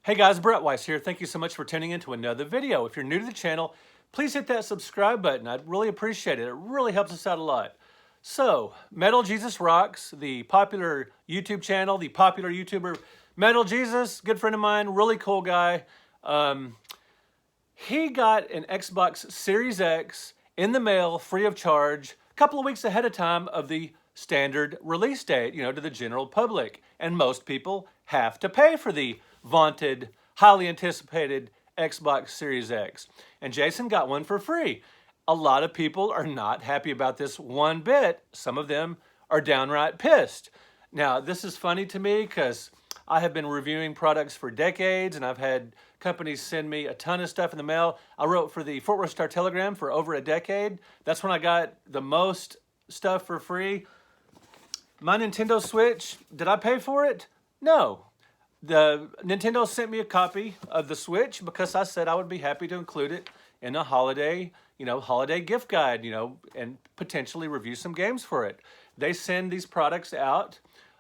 Hey guys, Brett Weiss here. Thank you so much for tuning in to another video. If you're new to the channel, please hit that subscribe button. I'd really appreciate it. It really helps us out a lot. So, Metal Jesus Rocks, the popular YouTube channel, the popular YouTuber Metal Jesus, good friend of mine, really cool guy. He got an Xbox Series X in the mail, free of charge, a couple of weeks ahead of time of the standard release date, to the general public. And most people have to pay for the vaunted, highly anticipated Xbox Series X. And Jason got one for free. A lot of people are not happy about this one bit. Some of them are downright pissed. Now, this is funny to me because I have been reviewing products for decades and I've had companies send me a ton of stuff in the mail. I wrote for the Fort Worth Star-Telegram for over a decade. That's when I got the most stuff for free. My Nintendo Switch, did I pay for it? No. The Nintendo sent me a copy of the Switch because I said I would be happy to include it in a holiday, holiday gift guide, and potentially review some games for it. They send these products out,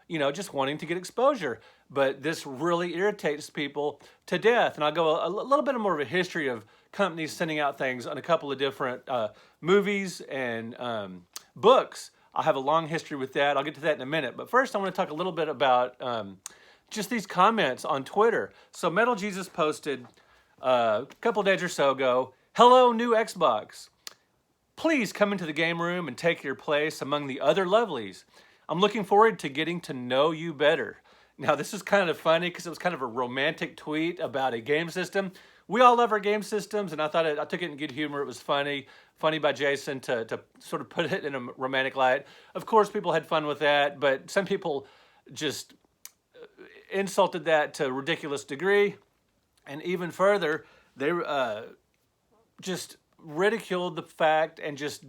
just wanting to get exposure. But this really irritates people to death. And I'll go a little bit more of a history of companies sending out things on a couple of different movies and books. I have a long history with that. I'll get to that in a minute. But first, I want to talk a little bit about just these comments on Twitter. So Metal Jesus posted a couple days or so ago, "Hello, new Xbox. Please come into the game room and take your place among the other lovelies. I'm looking forward to getting to know you better." Now, this is kind of funny because it was kind of a romantic tweet about a game system. We all love our game systems, and I took it in good humor. It was funny by Jason to sort of put it in a romantic light. Of course, people had fun with that, but some people just insulted that to a ridiculous degree. And even further, they just ridiculed the fact and just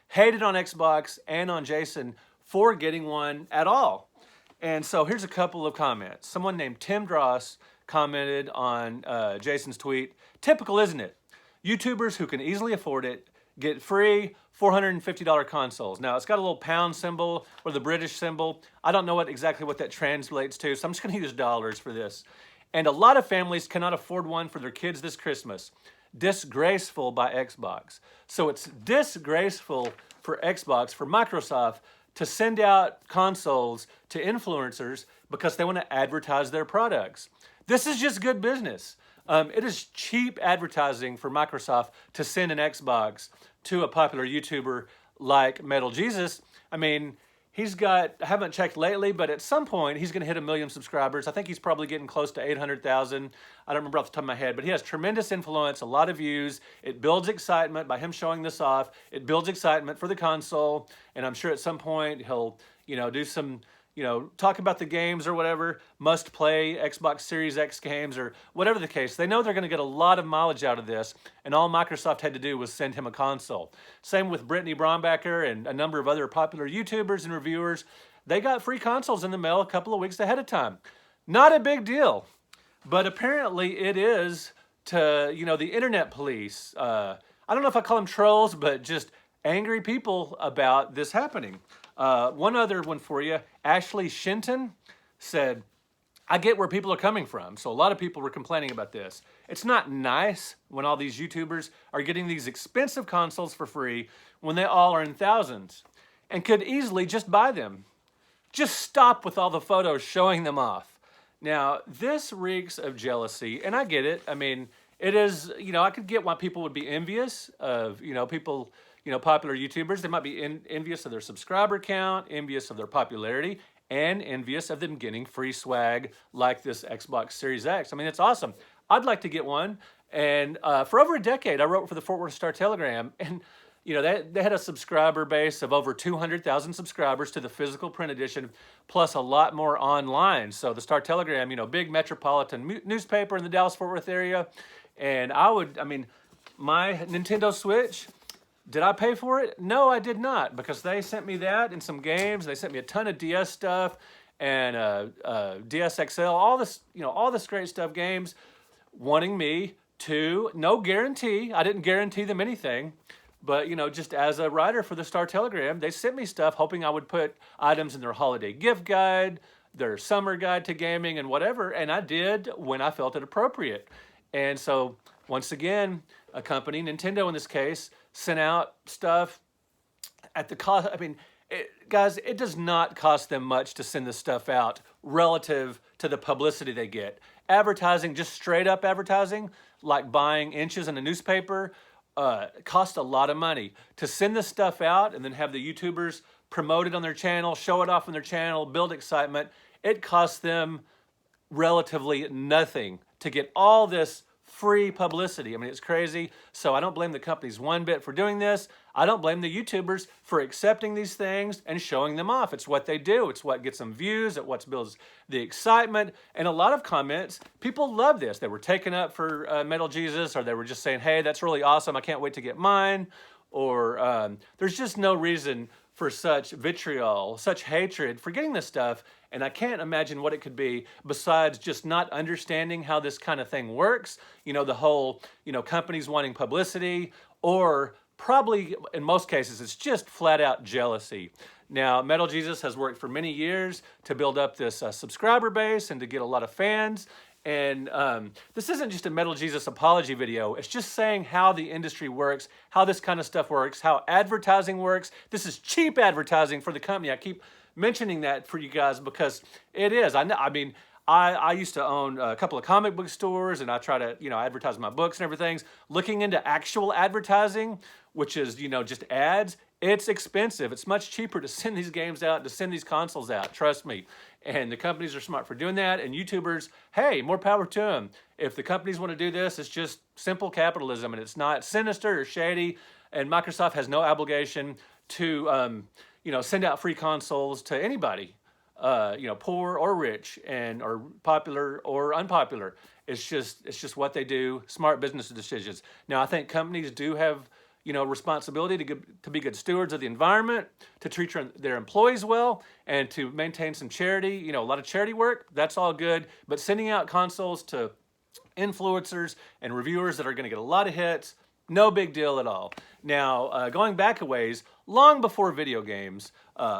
hated on Xbox and on Jason for getting one at all. And so here's a couple of comments. Someone named Tim Dross commented on Jason's tweet, "Typical, isn't it? YouTubers who can easily afford it get free $450 consoles." Now, it's got a little pound symbol or the British symbol. I don't know exactly what that translates to, so I'm just going to use dollars for this. "And a lot of families cannot afford one for their kids this Christmas. Disgraceful by Xbox." So it's disgraceful for Xbox, for Microsoft, to send out consoles to influencers because they want to advertise their products. This is just good business. It is cheap advertising for Microsoft to send an Xbox to a popular YouTuber like Metal Jesus. I mean, I haven't checked lately, but at some point he's going to hit 1 million subscribers. I think he's probably getting close to 800,000. I don't remember off the top of my head, but he has tremendous influence, a lot of views. It builds excitement by him showing this off. It builds excitement for the console, and I'm sure at some point he'll, do some, talk about the games or whatever, must play Xbox Series X games or whatever the case. They know they're going to get a lot of mileage out of this, and all Microsoft had to do was send him a console. Same with Brittany Brombacher and a number of other popular YouTubers and reviewers. They got free consoles in the mail a couple of weeks ahead of time. Not a big deal, but apparently it is to, the internet police. I don't know if I call them trolls, but just angry people about this happening. One other one for you, Ashley Shinton said, "I get where people are coming from." So a lot of people were complaining about this. It's not nice when all these YouTubers are getting these expensive consoles for free when they all are in thousands and could easily just buy them. Just stop with all the photos showing them off. Now, this reeks of jealousy, and I get it. I mean, it is, I could get why people would be envious of, people, popular YouTubers. They might be envious of their subscriber count, envious of their popularity, and envious of them getting free swag like this Xbox Series X. I mean, it's awesome. I'd like to get one. And for over a decade, I wrote for the Fort Worth Star-Telegram, and they had a subscriber base of over 200,000 subscribers to the physical print edition, plus a lot more online. So the Star-Telegram, big metropolitan newspaper in the Dallas-Fort Worth area. And my Nintendo Switch, did I pay for it? No, I did not, because they sent me that and some games. They sent me a ton of DS stuff and DS XL, all this great stuff, games, wanting me to, no guarantee, I didn't guarantee them anything, but, just as a writer for the Star-Telegram, they sent me stuff hoping I would put items in their holiday gift guide, their summer guide to gaming and whatever, and I did when I felt it appropriate. And so, once again, a company, Nintendo in this case, sent out stuff at the cost. I mean, guys, it does not cost them much to send this stuff out relative to the publicity they get. Advertising, just straight up advertising, like buying inches in a newspaper, cost a lot of money. To send this stuff out and then have the YouTubers promote it on their channel, show it off on their channel, build excitement, it costs them relatively nothing to get all this free publicity. I mean, it's crazy. So I don't blame the companies one bit for doing this. I don't blame the YouTubers for accepting these things and showing them off. It's what they do. It's what gets them views. It's what builds the excitement. And a lot of comments, people love this. They were taken up for Metal Jesus, or they were just saying, hey, that's really awesome. I can't wait to get mine. Or there's just no reason for such vitriol, such hatred for getting this stuff. And I can't imagine what it could be besides just not understanding how this kind of thing works. You know, the whole, companies wanting publicity, or probably in most cases, it's just flat out jealousy. Now, Metal Jesus has worked for many years to build up this subscriber base and to get a lot of fans. And this isn't just a Metal Jesus apology video. It's just saying how the industry works, how this kind of stuff works, how advertising works. This is cheap advertising for the company. I keep mentioning that for you guys because it is. I used to own a couple of comic book stores, and I try to, advertise my books and everything. Looking into actual advertising, which is, just ads, it's expensive. It's much cheaper to send these games out, to send these consoles out, trust me. And the companies are smart for doing that, and YouTubers, hey, more power to them. If the companies want to do this, it's just simple capitalism, and it's not sinister or shady, and Microsoft has no obligation to, send out free consoles to anybody. Poor or rich, and or popular or unpopular. It's just what they do. Smart business decisions. Now, I think companies do have responsibility to be good stewards of the environment, to treat their employees well, and to maintain some charity. A lot of charity work. That's all good. But sending out consoles to influencers and reviewers that are going to get a lot of hits, no big deal at all. Now, going back a ways, long before video games,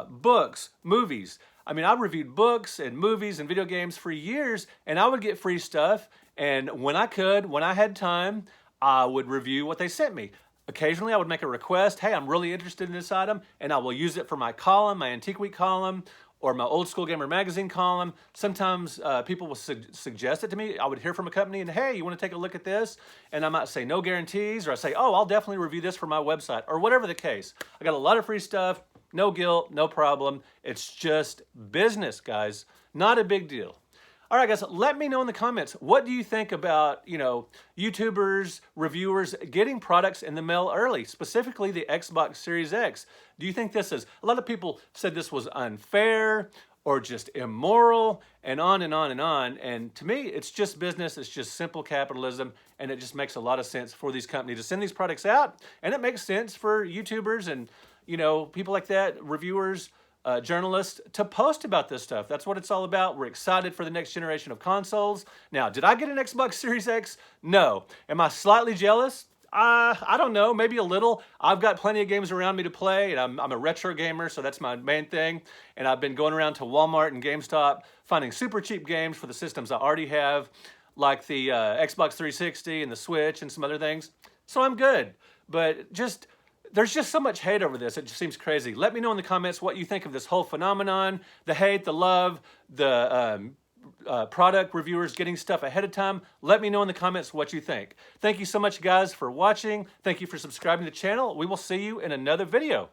books, movies. I mean, I reviewed books and movies and video games for years, and I would get free stuff. And when I had time, I would review what they sent me. Occasionally, I would make a request. Hey, I'm really interested in this item, and I will use it for my column, my Antique Week column, or my Old School Gamer magazine column. Sometimes people will suggest it to me. I would hear from a company, and hey, you want to take a look at this? And I might say no guarantees, or I say, oh, I'll definitely review this for my website, or whatever the case. I got a lot of free stuff. No guilt, no problem. It's just business, guys. Not a big deal. All right, guys, let me know in the comments. What do you think about, YouTubers, reviewers getting products in the mail early, specifically the Xbox Series X? Do you think this is, a lot of people said this was unfair or just immoral, and on and on and on. And to me, it's just business. It's just simple capitalism, and it just makes a lot of sense for these companies to send these products out. And it makes sense for YouTubers and people like that, reviewers, journalists, to post about this stuff. That's what it's all about. We're excited for the next generation of consoles. Now, did I get an Xbox Series X? No. Am I slightly jealous? I don't know, maybe a little. I've got plenty of games around me to play, and I'm a retro gamer, so that's my main thing. And I've been going around to Walmart and GameStop, finding super cheap games for the systems I already have, like the Xbox 360 and the Switch and some other things. So I'm good. But there's just so much hate over this. It just seems crazy. Let me know in the comments what you think of this whole phenomenon, the hate, the love, the product reviewers getting stuff ahead of time. Let me know in the comments what you think. Thank you so much, guys, for watching. Thank you for subscribing to the channel. We will see you in another video.